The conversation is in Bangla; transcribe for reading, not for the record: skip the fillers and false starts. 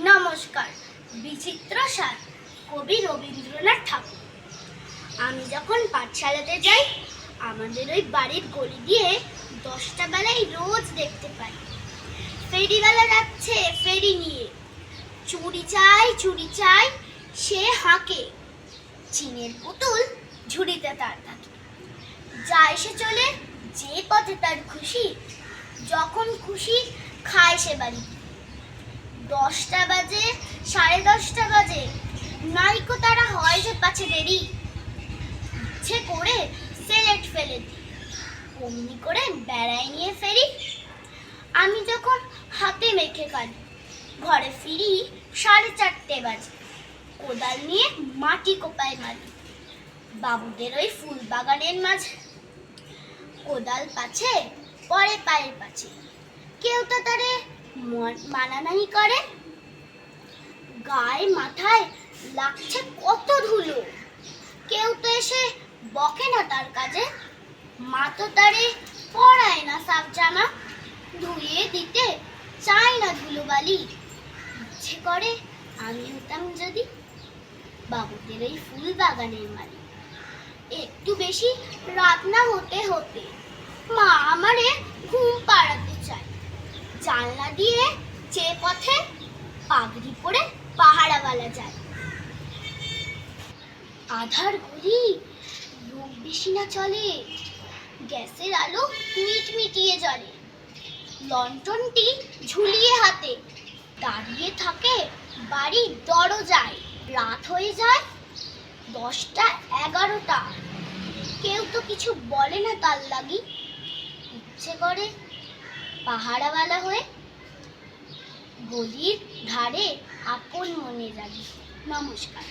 নমস্কার। বিচিত্র স্বাদ, কবি রবীন্দ্রনাথ ঠাকুর। আমি যখন পাঠশালাতে যাই, আমাদের ওই বাড়ির গলি দিয়ে 10টা বেলায় রোজ দেখতে পাই ফেরিওয়ালা যাচ্ছে ফেরি নিয়ে। চুড়ি চাই চুড়ি চাই সে হাঁকে, চিনের পুতুল ঝুড়িতে তার থাকে। যায় সে চলে যে পথে তার খুশি, যখন খুশি খায় সে বাড়ি। 10টা বাজে, 10:30 বাজে, নাইকো তারা হয় যে পাছে দেরি। ইচ্ছে করে সেলেট ফেলে দিই, অমনি করে বেড়ায় নিয়ে ফেরি। আমি যখন হাতে মেখে কালি, ঘরে ফিরি 4:30 বাজে। কোদাল নিয়ে মাটি কোপায় মারি বাবুদের ওই ফুল বাগানের মাঝে। কোদাল পাছে পরে পায়ের পাছে, কেউ তো তারে মানা নাহি করে। গায়ে মাথায় লাগছে কত ধুলো, কেউ তো এসে বকে না তার কাজে। মা তো তারে পরায় না সাফ জামা, ধুইয়ে দিতে চাই না ধুলোবালি। ইচ্ছে করে আমি হতাম যদি বাবুদের ওই ফুল বাগানের মালিক। একটু বেশি রাত না হতে হতে মা আমারে ঘুম পাড়াতে চায়। জানলা দিয়ে যে পথে পাগড়ি পরে পাহারাওয়ালা যায়। আধার ঘড়ি রোগ বেশি না চলে, গ্যাসের আলো মিটমিটিয়ে জ্বলে। লণ্ঠনটি ঝুলিয়ে হাতে দাঁড়িয়ে থাকে বাড়ির দরজায়। রাত হয়ে যায় 10টা 11টা, কেউ তো কিছু বলে না তার লাগি। ইচ্ছে করে পাহারাওয়ালা হয়ে গলির ধারে আপন মনে লাগি। নমস্কার।